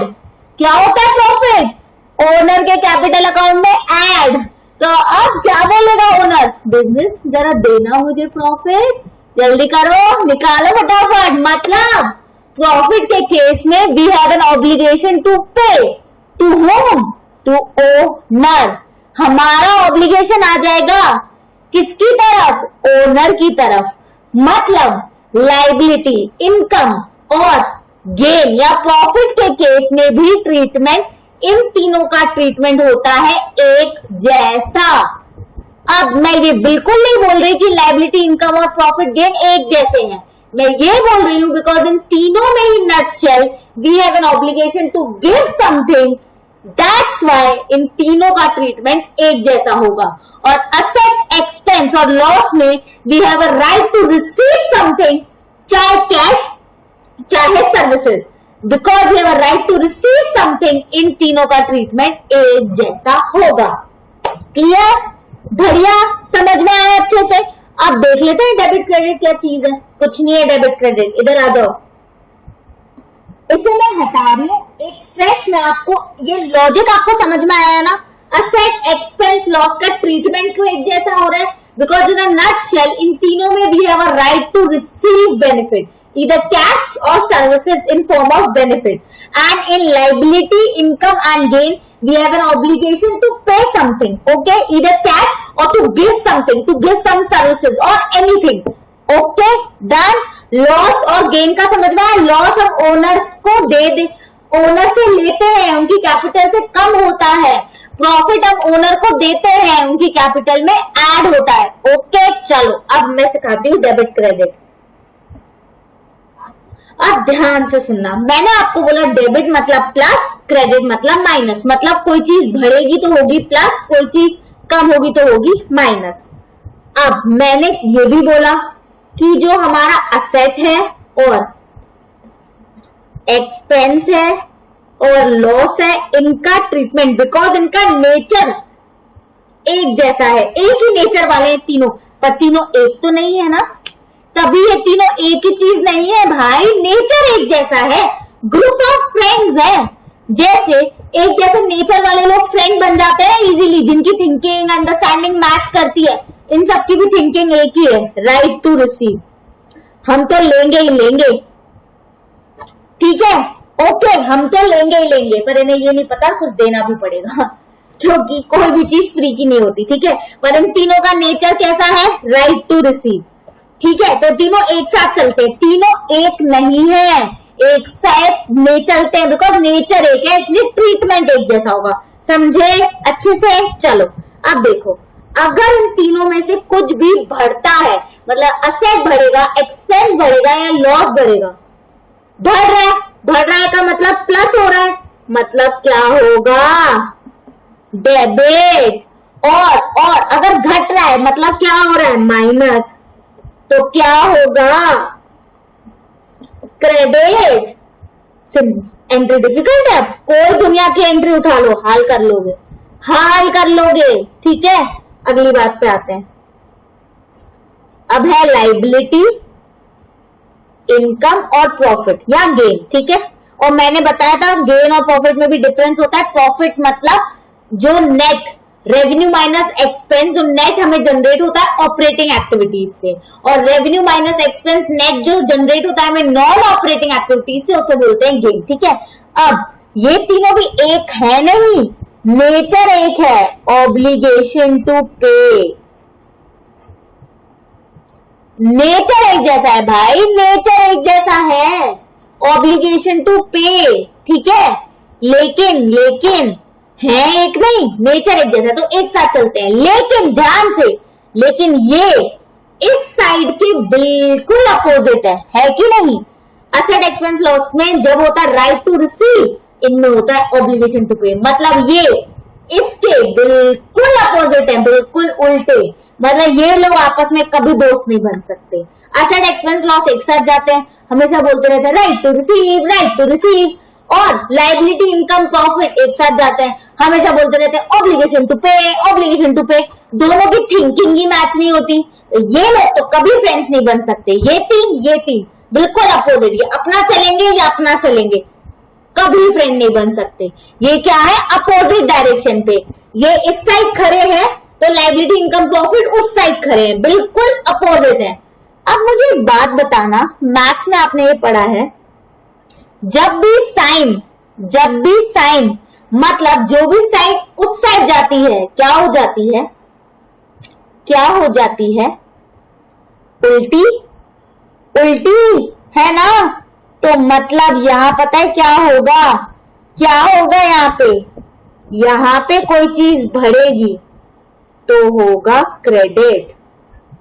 Speaker 2: क्या होता है प्रॉफिट? ओनर के कैपिटल अकाउंट में ऐड। तो अब क्या बोलेगा ओनर? बिजनेस जरा देना मुझे प्रॉफिट, जल्दी करो, निकालो फटाफट। मतलब प्रॉफिट के केस में we have an obligation to pay to home? To owner. हमारा ऑब्लिगेशन आ जाएगा किसकी तरफ? ओनर की तरफ। मतलब लायबिलिटी, इनकम और गेन या प्रॉफिट के केस में भी ट्रीटमेंट, इन तीनों का ट्रीटमेंट होता है एक जैसा। अब मैं ये बिल्कुल नहीं बोल रही कि लायबिलिटी, इनकम और प्रॉफिट गेन एक जैसे हैं। मैं ये बोल रही हूं बिकॉज इन तीनों में ही nutshell we have an obligation to give something, that's why इन तीनों का ट्रीटमेंट एक जैसा होगा। और असेट, एक्सपेंस और लॉस में we have a right to receive something, चाहे कैश चाहे services, because we have a right to receive something. इन तीनों का ट्रीटमेंट एक जैसा होगा। क्लियर? बढ़िया, समझ में आया अच्छे से। अब देख लेते हैं डेबिट क्रेडिट क्या चीज है। कुछ नहीं है डेबिट क्रेडिट, इधर आ जाओ। इसे मैं हटा रही हूं, एक फ्रेश में आपको ये लॉजिक आपको समझ में आया ना? असेट, एक्सपेंस, लॉस का ट्रीटमेंट क्यों एक जैसा हो रहा है? बिकॉज इन अ नटशेल इन तीनों में we have a right to receive benefit, either cash or services in form of benefit, and in liability, income and gain we have an obligation to pay something, okay, either cash or to give something, to give some services or anything, okay, done. Loss और gain का समझ में आया? Loss हम owners को दे owner से लेते हैं, उनकी कैपिटल से कम होता है। प्रॉफिट हम ओनर को देते हैं, उनकी कैपिटल में ऐड होता है। ओके चलो अब मैं सिखाती हूँ डेबिट क्रेडिट। अब ध्यान से सुनना, मैंने आपको बोला डेबिट मतलब प्लस, क्रेडिट मतलब माइनस। मतलब कोई चीज बढ़ेगी तो होगी प्लस, कोई चीज कम होगी तो होगी माइनस। अब मैंने ये भी बोला कि जो हमारा असेट है और एक्सपेंस है और लॉस है, इनका ट्रीटमेंट, बिकॉज इनका नेचर एक जैसा है, एक ही नेचर वाले हैं तीनों, पर तीनों एक तो नहीं है ना, तभी ये तीनों एक ही चीज नहीं है भाई, नेचर एक जैसा है। ग्रुप ऑफ फ्रेंड्स है, जैसे एक जैसे नेचर वाले लोग फ्रेंड बन जाते हैं इजीली, जिनकी थिंकिंग अंडरस्टैंडिंग मैच करती है। इन सबकी भी थिंकिंग एक ही है, राइट टू रिसीव। हम तो लेंगे ही लेंगे, ठीक है, ओके, हम तो लेंगे ही लेंगे, पर इन्हें ये नहीं पता कुछ देना भी पड़ेगा, क्योंकि कोई भी चीज फ्री की नहीं होती, ठीक है। पर इन तीनों का नेचर कैसा है? राइट टू रिसीव, ठीक है। तो तीनों एक साथ चलते हैं, तीनों एक नहीं है, एक साथ में चलते हैं, बिकॉज नेचर एक है, इसलिए ट्रीटमेंट एक जैसा होगा। समझे अच्छे से? चलो अब देखो, अगर इन तीनों में से कुछ भी बढ़ता है, मतलब असेट बढ़ेगा, एक्सपेंस बढ़ेगा या लॉस बढ़ेगा? बढ़ रहा है का मतलब प्लस हो रहा है, मतलब क्या होगा? डेबिट। और अगर घट रहा है मतलब क्या हो रहा है? माइनस, तो क्या होगा? क्रेडिट। एंट्री डिफिकल्ट है, कोई दुनिया की एंट्री उठा लो, हाल कर लोगे, ठीक है। अगली बात पे आते हैं। अब है लाइबिलिटी, इनकम और प्रॉफिट या गेन, ठीक है। और मैंने बताया था गेन और प्रॉफिट में भी डिफरेंस होता है। प्रॉफिट मतलब जो नेट रेवेन्यू माइनस एक्सपेंस, जो नेट हमें जनरेट होता है ऑपरेटिंग एक्टिविटीज से, और रेवेन्यू माइनस एक्सपेंस नेट जो जनरेट होता है हमें नॉन ऑपरेटिंग एक्टिविटीज से, उसे बोलते हैं गेन, ठीक है। अब ये तीनों भी एक है नहीं, नेचर एक है, ऑब्लिगेशन टू पे। नेचर एक जैसा है भाई, नेचर एक जैसा है, ऑब्लिगेशन टू पे, ठीक है। लेकिन है एक नहीं, नेचर एक जैसा, तो एक साथ चलते हैं। लेकिन ध्यान से, लेकिन ये इस साइड के बिल्कुल अपोजिट है कि नहीं? असेट एक्सपेंस लॉस में जब होता है राइट टू रिसीव, इनमें होता है ऑब्लिगेशन टू पे। मतलब ये इसके बिल्कुल अपोजिट है, बिल्कुल उल्टे। मतलब ये लोग आपस में कभी दोस्त नहीं बन सकते। असेट एक्सपेंस लॉस एक साथ जाते हैं, हमेशा बोलते रहते हैं राइट टू रिसीव, और लाइबिलिटी इनकम प्रॉफिट एक साथ जाते हैं, हमेशा बोलते रहते हैं ऑब्लिगेशन टू पे। दोनों की थिंकिंग ही मैच नहीं होती, ये लोग तो कभी फ्रेंड्स नहीं बन सकते। ये तीन बिल्कुल अपोजिट, ये अपना चलेंगे या अपना चलेंगे, कभी फ्रेंड नहीं बन सकते। ये क्या है? अपोजिट डायरेक्शन पे, ये इस साइड खड़े हैं तो लाइबिलिटी इनकम प्रॉफिट उस साइड खड़े हैं, बिल्कुल अपोजिट है। अब मुझे एक बात बताना, मैथ्स में आपने ये पढ़ा है, जब भी साइन मतलब जो भी साइड उस साइड जाती है, क्या हो जाती है? उल्टी है ना। तो मतलब यहां पता है क्या होगा यहाँ पे कोई चीज बढ़ेगी तो होगा क्रेडिट,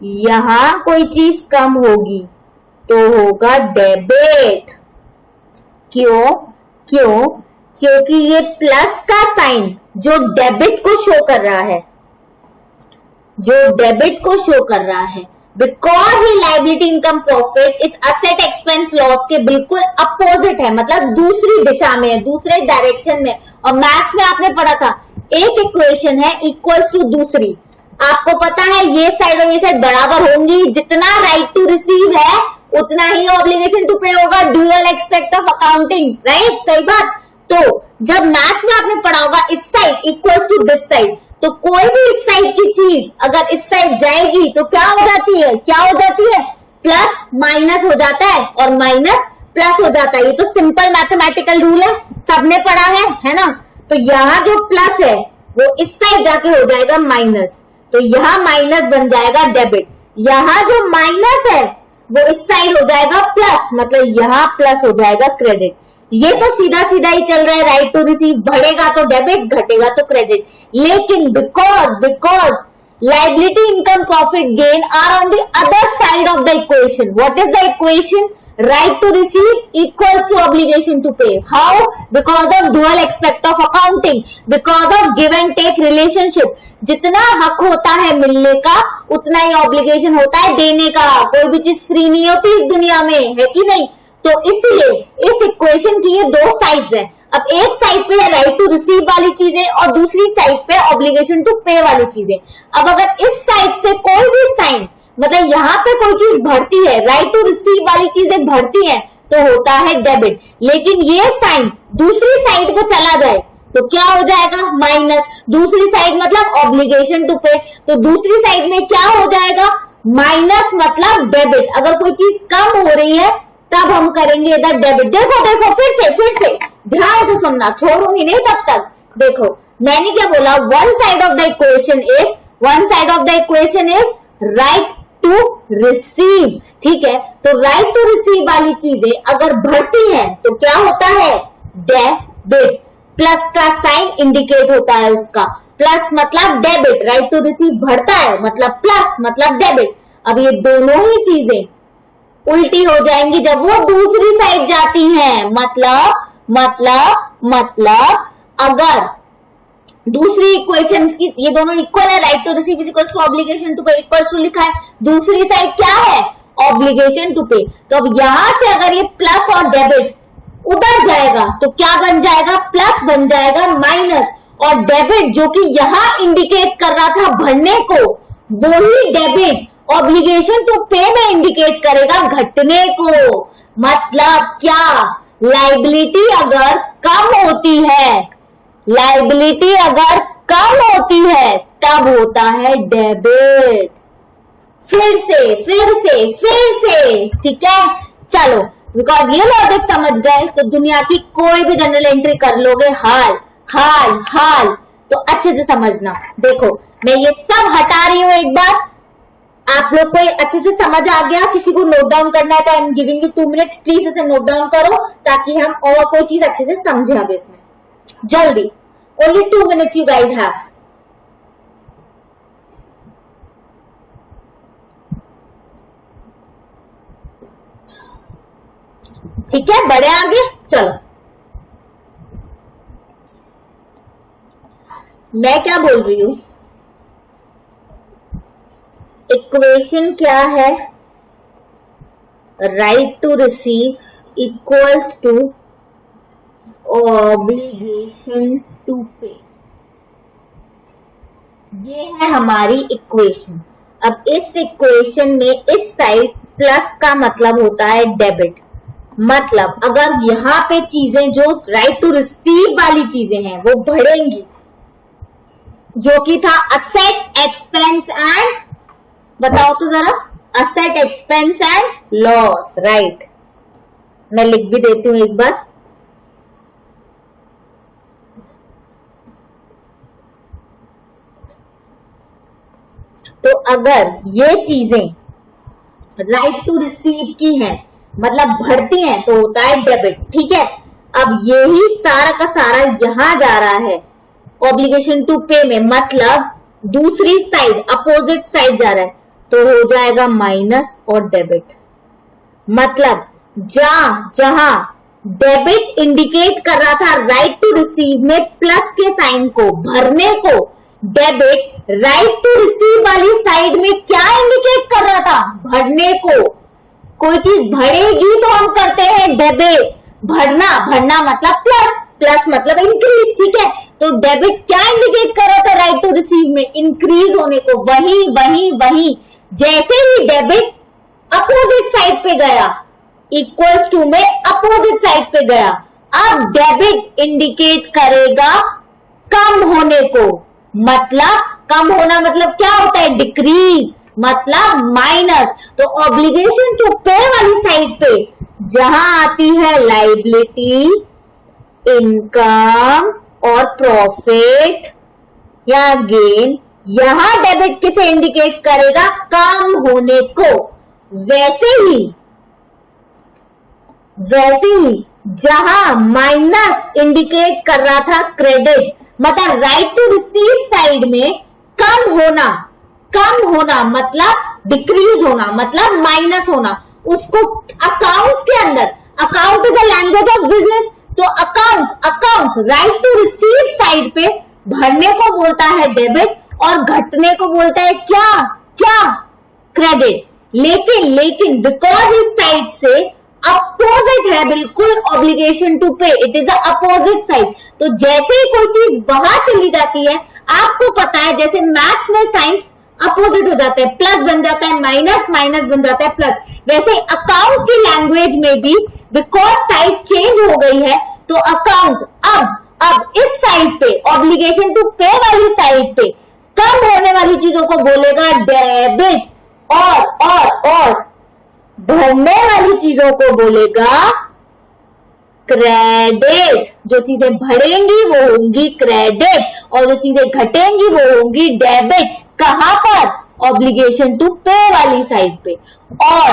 Speaker 2: यहां कोई चीज कम होगी तो होगा डेबिट। क्योंकि ये प्लस का साइन जो डेबिट को शो कर रहा है, बिकॉज ये लाइबिलिटी इनकम प्रॉफिट इस असेट एक्सपेंस लॉस के बिल्कुल अपोजिट है, मतलब दूसरी दिशा में है, दूसरे डायरेक्शन में। और मैथ्स में आपने पढ़ा था, एक इक्वेशन है इक्वल्स टू दूसरी, आपको पता है ये साइड और ये साइड बराबर होंगी, जितना राइट टू रिसीव है उतना ही ऑब्लिगेशन टू पे होगा, dual aspect of accounting, right? सही बात। तो जब मैथ्स में आपने पढ़ा होगा इस side equals to this side, तो कोई भी इस साइड की चीज अगर इस साइड जाएगी तो क्या हो जाती है? प्लस माइनस हो जाता है और माइनस प्लस हो जाता है। ये तो सिंपल मैथमेटिकल रूल है, सबने पढ़ा है ना। तो यहाँ जो प्लस है वो इस साइड जाके हो जाएगा माइनस, तो यहाँ माइनस बन जाएगा डेबिट। यहाँ जो माइनस है वो इस साइड हो जाएगा प्लस, मतलब यहाँ प्लस हो जाएगा क्रेडिट। ये तो सीधा ही चल रहा है, राइट टू रिसीव बढ़ेगा तो डेबिट, घटेगा तो क्रेडिट। लेकिन because liability income profit gain are on the other side of the equation. What is the equation? Right to receive equals to obligation to pay. How? Because of dual expect of accounting, because of give and take relationship. जितना हक होता है मिलने का उतना ही obligation होता है देने का। कोई भी चीज फ्री नहीं होती इस दुनिया में, है कि नहीं? तो इसलिए इस इक्वेशन की ये दो साइड्स हैं। अब एक साइड पे है राइट टू रिसीव वाली चीजें और दूसरी साइड पे ऑब्लिगेशन टू पे वाली चीजें। अब अगर इस साइड से कोई भी साइन, मतलब यहाँ पे कोई चीज बढ़ती है, राइट टू रिसीव वाली चीजें बढ़ती हैं, तो होता है डेबिट। लेकिन ये साइन दूसरी साइड पे चला जाए तो क्या हो जाएगा? माइनस। दूसरी साइड मतलब ऑब्लिगेशन टू पे, तो दूसरी साइड में क्या हो जाएगा? माइनस मतलब डेबिट। अगर कोई चीज कम हो रही है तब हम करेंगे इधर डेबिट। देखो फिर से ध्यान से सुनना, छोड़ूंगी नहीं तब तक। देखो मैंने क्या बोला, one side of the equation is right to receive, ठीक है। तो राइट टू रिसीव वाली चीजें अगर बढ़ती हैं तो क्या होता है? डेबिट। प्लस का साइन इंडिकेट होता है उसका, प्लस मतलब डेबिट। राइट टू रिसीव बढ़ता है मतलब प्लस मतलब डेबिट। अब ये दोनों ही चीजें उल्टी हो जाएंगी जब वो दूसरी साइड जाती हैं। मतलब अगर दूसरी इक्वेशन की ये दोनों इक्वल है, right to receive is equal to obligation to pay equal to लिखा है, दूसरी साइड क्या है, ऑब्लिगेशन टू पे। तो अब यहां से अगर ये प्लस और डेबिट उधर जाएगा तो क्या बन जाएगा, प्लस बन जाएगा माइनस, और डेबिट जो कि यहां इंडिकेट कर रहा था भरने को, वही डेबिट ऑब्लिगेशन टू पे में इंडिकेट करेगा घटने को। मतलब क्या, लाइबिलिटी अगर कम होती है, लाइबिलिटी अगर कम होती है तब होता है डेबिट। फिर से ठीक है। चलो, बिकॉज ये लॉजिक समझ गए तो दुनिया की कोई भी जनरल एंट्री कर लोगे हाल। तो अच्छे से समझना, देखो मैं ये सब हटा रही हूं एक बार, आप लोग को अच्छे से समझ आ गया। किसी को नोट डाउन करना है तो I am giving you 2 minutes, please इसे नोट डाउन करो ताकि हम और कोई चीज अच्छे से समझे। अब इसमें जल्दी, only 2 minutes you guys have. ठीक है, बढ़े आगे। चलो, मैं क्या बोल रही हूं, इक्वेशन क्या है, right to receive equals to obligation to pay, ये है हमारी इक्वेशन। अब इस इक्वेशन में इस साइड प्लस का मतलब होता है डेबिट। मतलब अगर यहां पे चीजें जो राइट टू रिसीव वाली चीजें हैं वो बढ़ेंगी, जो कि था असेट एक्सपेंस एंड, बताओ तो जरा, asset expense and loss, right. मैं लिख भी देती हूं एक बार। तो अगर ये चीजें राइट टू रिसीव की हैं, मतलब बढ़ती हैं, तो होता है डेबिट। ठीक है, अब यही सारा का सारा यहां जा रहा है ऑब्लिगेशन टू पे में, मतलब दूसरी साइड अपोजिट साइड जा रहा है, तो हो जाएगा माइनस और डेबिट। मतलब जहां डेबिट इंडिकेट कर रहा था राइट टू रिसीव में प्लस के साइन को, भरने को, डेबिट राइट टू रिसीव वाली साइड में क्या इंडिकेट कर रहा था, भरने को। कोई चीज भरेगी तो हम करते हैं डेबिट, भरना मतलब प्लस मतलब इंक्रीज। ठीक है, तो डेबिट क्या इंडिकेट कर रहा था राइट टू रिसीव में, इंक्रीज होने को। वही जैसे ही डेबिट अपोजिट साइड पे गया, इक्वल्स टू में अपोजिट साइड पे गया, अब डेबिट इंडिकेट करेगा कम होने को। मतलब कम होना मतलब क्या होता है, डिक्रीज, मतलब माइनस। तो ऑब्लिगेशन टू पे वाली साइड पे जहां आती है लाइबिलिटी, इनकम और प्रॉफिट या गेन, यहां डेबिट किसे इंडिकेट करेगा, कम होने को। वैसे ही जहां माइनस इंडिकेट कर रहा था क्रेडिट, मतलब राइट टू रिसीव साइड में कम होना मतलब डिक्रीज होना, मतलब माइनस होना, उसको अकाउंट्स के अंदर, account is a language of business, तो accounts right to receive side पे भरने को बोलता है डेबिट, और घटने को बोलता है क्या क्रेडिट। लेकिन बिकॉज इस साइड से अपोजिट है बिल्कुल ऑब्लिगेशन टू पे, इट इज अपोजिट साइड। तो जैसे ही कोई चीज वहां चली जाती है, आपको पता है जैसे मैथ्स में साइंस अपोजिट हो जाता है, प्लस बन जाता है माइनस बन जाता है प्लस, वैसे अकाउंट्स की लैंग्वेज में भी बिकॉज साइड चेंज हो गई है, तो अकाउंट अब इस साइड पे ऑब्लिगेशन टू पे वाली साइड पे कम होने वाली चीजों को बोलेगा डेबिट, और भरने वाली चीजों को बोलेगा क्रेडिट। जो चीजें बढ़ेंगी वो होंगी क्रेडिट, और जो चीजें घटेंगी वो होंगी डेबिट। कहां पर, ऑब्लिगेशन टू पे वाली साइड पे। और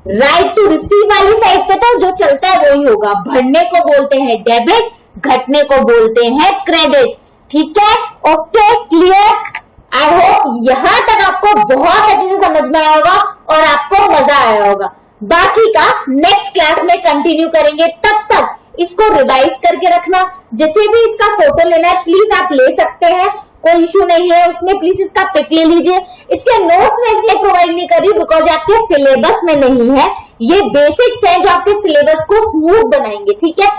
Speaker 2: राइट टू रिसीव वाली साइड पे तो जो चलता है वही होगा। भरने को बोलते हैं डेबिट, घटने को बोलते हैं क्रेडिट। ठीक है, ओके, क्लियर। आई होप यहाँ तक आपको बहुत अच्छे से समझ में आया होगा और आपको मजा आया होगा। बाकी का नेक्स्ट क्लास में कंटिन्यू करेंगे, तब तक इसको रिवाइज करके रखना। जैसे भी इसका फोटो लेना है प्लीज आप ले सकते हैं, कोई इशू नहीं है उसमें, प्लीज इसका पिक ले लीजिए। इसके नोट्स में इसलिए प्रोवाइड नहीं कर रही बिकॉज आपके सिलेबस में नहीं है, ये बेसिक्स है जो आपके सिलेबस को स्मूथ बनाएंगे, ठीक है।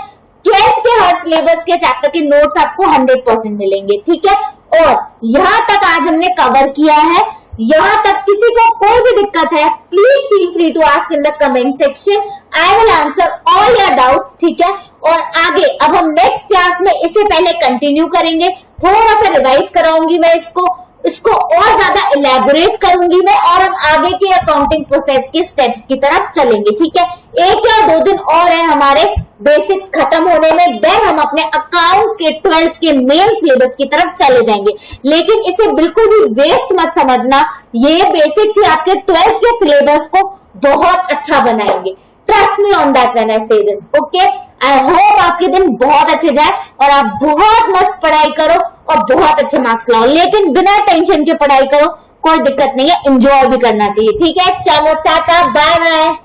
Speaker 2: 12th के हर सिलेबस के चैप्टर के नोट्स आपको 100% मिलेंगे, ठीक है। और यहाँ तक आज हमने कवर किया है, यहाँ तक किसी को कोई भी दिक्कत है please feel free to ask in the comment section, I will answer all your doubts, ठीक है। और आगे अब हम नेक्स्ट क्लास में इसे पहले कंटिन्यू करेंगे, थोड़ा सा रिवाइज कराऊंगी मैं इसको और ज्यादा इलेबोरेट करूंगी मैं, और हम आगे के अकाउंटिंग प्रोसेस के स्टेप्स की तरफ चलेंगे, ठीक है। 1 या 2 दिन और है हमारे बेसिक्स खत्म होने में, देन हम अपने अकाउंट्स के 12th के मेन सिलेबस की तरफ चले जाएंगे। लेकिन इसे बिल्कुल भी वेस्ट मत समझना, ये बेसिक्स ही आपके 12th के सिलेबस को बहुत अच्छा बनाएंगे। Trust me on that when I से दिस, ओके। आई होप आपके दिन बहुत अच्छे जाए और आप बहुत मस्त पढ़ाई करो और बहुत अच्छे मार्क्स लाओ, लेकिन बिना टेंशन के पढ़ाई करो, कोई दिक्कत नहीं है, एंजॉय भी करना चाहिए, ठीक है। चलो टाटा बाय बाय।